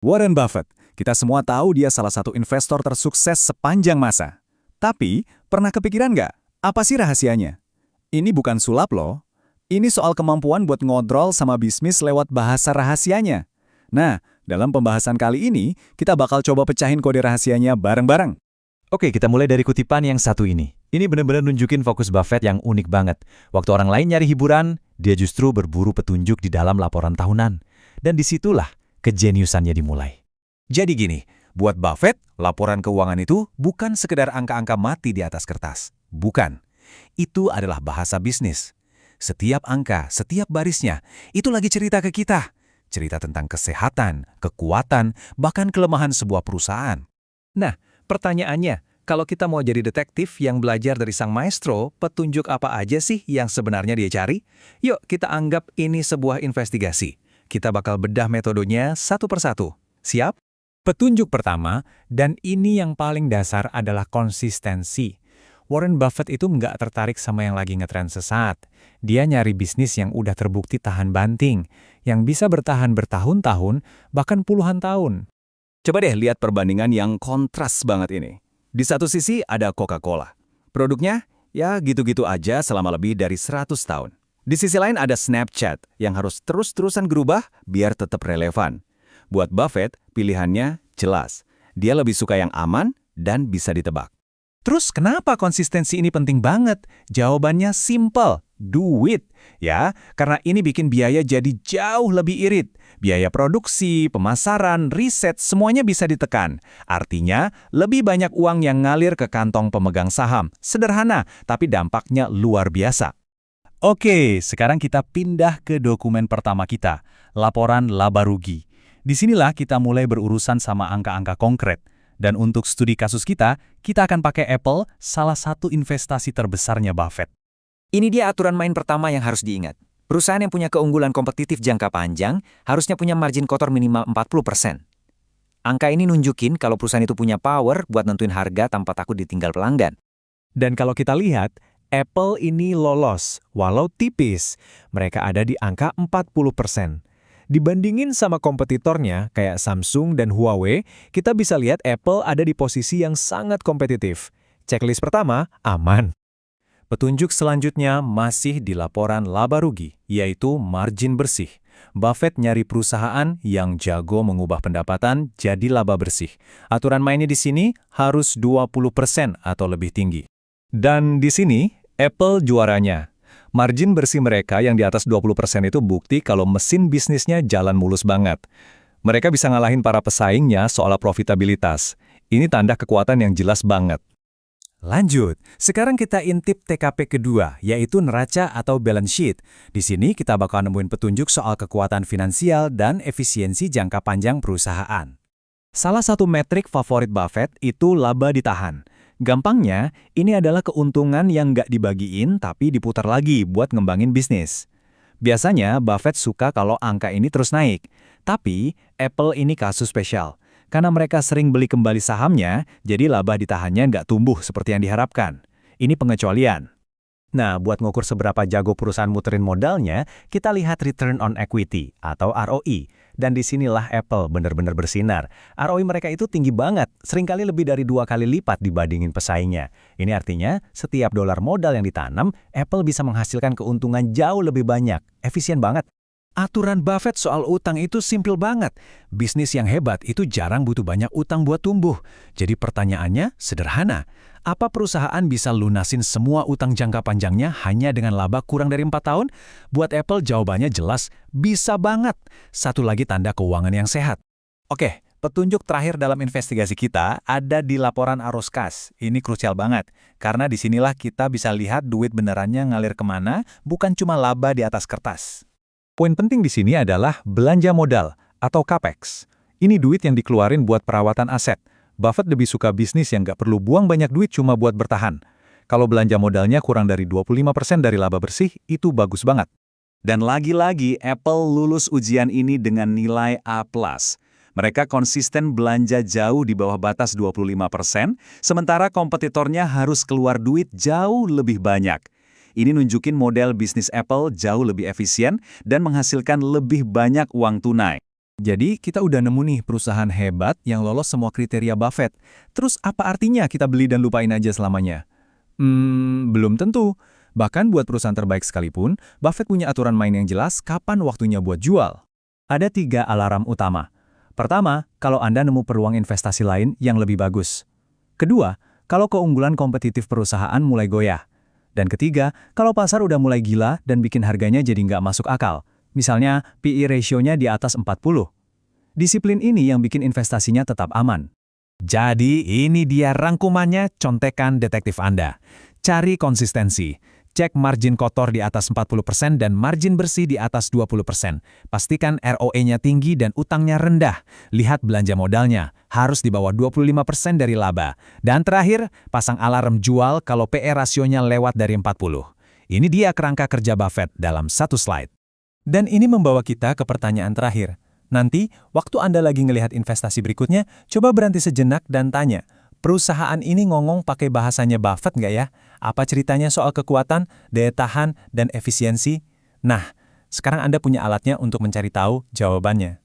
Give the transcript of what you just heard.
Warren Buffett, kita semua tahu dia salah satu investor tersukses sepanjang masa. Tapi, pernah kepikiran nggak, apa sih rahasianya? Ini bukan sulap loh. Ini soal kemampuan buat ngodrol sama bisnis lewat bahasa rahasianya. Nah, dalam pembahasan kali ini, kita bakal coba pecahin kode rahasianya bareng-bareng. Oke, kita mulai dari kutipan yang satu ini. Ini benar-benar nunjukin fokus Buffett yang unik banget. Waktu orang lain nyari hiburan, dia justru berburu petunjuk di dalam laporan tahunan. Dan disitulah kejeniusannya dimulai. Jadi gini, buat Buffett, laporan keuangan itu bukan sekedar angka-angka mati di atas kertas. Bukan. Itu adalah bahasa bisnis. Setiap angka, setiap barisnya, itu lagi cerita ke kita. Cerita tentang kesehatan, kekuatan, bahkan kelemahan sebuah perusahaan. Nah, pertanyaannya, kalau kita mau jadi detektif yang belajar dari sang maestro, petunjuk apa aja sih yang sebenarnya dia cari? Yuk kita anggap ini sebuah investigasi. Kita bakal bedah metodenya satu persatu. Siap? Petunjuk pertama, dan ini yang paling dasar adalah konsistensi. Warren Buffett itu nggak tertarik sama yang lagi ngetren sesaat. Dia nyari bisnis yang udah terbukti tahan banting, yang bisa bertahan bertahun-tahun, bahkan puluhan tahun. Coba deh lihat perbandingan yang kontras banget ini. Di satu sisi ada Coca-Cola. Produknya, ya gitu-gitu aja selama lebih dari 100 tahun. Di sisi lain ada Snapchat yang harus terus-terusan berubah biar tetap relevan. Buat Buffett, pilihannya jelas. Dia lebih suka yang aman dan bisa ditebak. Terus kenapa konsistensi ini penting banget? Jawabannya simple, duit. Ya, karena ini bikin biaya jadi jauh lebih irit. Biaya produksi, pemasaran, riset, semuanya bisa ditekan. Artinya, lebih banyak uang yang ngalir ke kantong pemegang saham. Sederhana, tapi dampaknya luar biasa. Oke, sekarang kita pindah ke dokumen pertama kita, laporan laba rugi. Disinilah kita mulai berurusan sama angka-angka konkret. Dan untuk studi kasus kita akan pakai Apple, salah satu investasi terbesarnya Buffett. Ini dia aturan main pertama yang harus diingat. Perusahaan yang punya keunggulan kompetitif jangka panjang harusnya punya margin kotor minimal 40%. Angka ini nunjukin kalau perusahaan itu punya power buat nentuin harga tanpa takut ditinggal pelanggan. Dan kalau kita lihat, Apple ini lolos, walau tipis. Mereka ada di angka 40%. Dibandingin sama kompetitornya kayak Samsung dan Huawei, kita bisa lihat Apple ada di posisi yang sangat kompetitif. Checklist pertama, aman. Petunjuk selanjutnya masih di laporan laba rugi, yaitu margin bersih. Buffett nyari perusahaan yang jago mengubah pendapatan jadi laba bersih. Aturan mainnya di sini harus 20% atau lebih tinggi. Dan di sini, Apple juaranya. Margin bersih mereka yang di atas 20% itu bukti kalau mesin bisnisnya jalan mulus banget. Mereka bisa ngalahin para pesaingnya soal profitabilitas. Ini tanda kekuatan yang jelas banget. Lanjut, sekarang kita intip TKP kedua, yaitu neraca atau balance sheet. Di sini kita bakal nemuin petunjuk soal kekuatan finansial dan efisiensi jangka panjang perusahaan. Salah satu metrik favorit Buffett itu laba ditahan. Gampangnya, ini adalah keuntungan yang nggak dibagiin tapi diputar lagi buat ngembangin bisnis. Biasanya, Buffett suka kalau angka ini terus naik. Tapi, Apple ini kasus spesial. Karena mereka sering beli kembali sahamnya, jadi laba ditahannya nggak tumbuh seperti yang diharapkan. Ini pengecualian. Nah, buat ngukur seberapa jago perusahaan muterin modalnya, kita lihat return on equity atau ROI. Dan disinilah Apple benar-benar bersinar. ROI mereka itu tinggi banget, seringkali lebih dari 2 kali lipat dibandingin pesaingnya. Ini artinya, setiap dolar modal yang ditanam, Apple bisa menghasilkan keuntungan jauh lebih banyak. Efisien banget. Aturan Buffett soal utang itu simpel banget. Bisnis yang hebat itu jarang butuh banyak utang buat tumbuh. Jadi pertanyaannya sederhana. Apa perusahaan bisa lunasin semua utang jangka panjangnya hanya dengan laba kurang dari 4 tahun? Buat Apple jawabannya jelas, bisa banget. Satu lagi tanda keuangan yang sehat. Oke, petunjuk terakhir dalam investigasi kita ada di laporan arus kas. Ini krusial banget, karena disinilah kita bisa lihat duit benerannya ngalir kemana, bukan cuma laba di atas kertas. Poin penting di sini adalah belanja modal atau capex. Ini duit yang dikeluarin buat perawatan aset. Buffett lebih suka bisnis yang nggak perlu buang banyak duit cuma buat bertahan. Kalau belanja modalnya kurang dari 25% dari laba bersih, itu bagus banget. Dan lagi-lagi Apple lulus ujian ini dengan nilai A+. Mereka konsisten belanja jauh di bawah batas 25%, sementara kompetitornya harus keluar duit jauh lebih banyak. Ini nunjukin model bisnis Apple jauh lebih efisien dan menghasilkan lebih banyak uang tunai. Jadi kita udah nemu nih perusahaan hebat yang lolos semua kriteria Buffett. Terus apa artinya kita beli dan lupain aja selamanya? Belum tentu. Bahkan buat perusahaan terbaik sekalipun, Buffett punya aturan main yang jelas kapan waktunya buat jual. Ada 3 alarm utama. Pertama, kalau Anda nemu peluang investasi lain yang lebih bagus. Kedua, kalau keunggulan kompetitif perusahaan mulai goyah. Dan ketiga, kalau pasar udah mulai gila dan bikin harganya jadi nggak masuk akal. Misalnya, PE ratio-nya di atas 40. Disiplin ini yang bikin investasinya tetap aman. Jadi ini dia rangkumannya contekan detektif Anda. Cari konsistensi. Cek margin kotor di atas 40% dan margin bersih di atas 20%. Pastikan ROE-nya tinggi dan utangnya rendah. Lihat belanja modalnya, harus di bawah 25% dari laba. Dan terakhir, pasang alarm jual kalau PE rasionya lewat dari 40. Ini dia kerangka kerja Buffett dalam satu slide. Dan ini membawa kita ke pertanyaan terakhir. Nanti, waktu Anda lagi ngelihat investasi berikutnya, coba berhenti sejenak dan tanya, perusahaan ini ngomong pakai bahasanya Buffett nggak ya? Apa ceritanya soal kekuatan, daya tahan, dan efisiensi? Nah, sekarang Anda punya alatnya untuk mencari tahu jawabannya.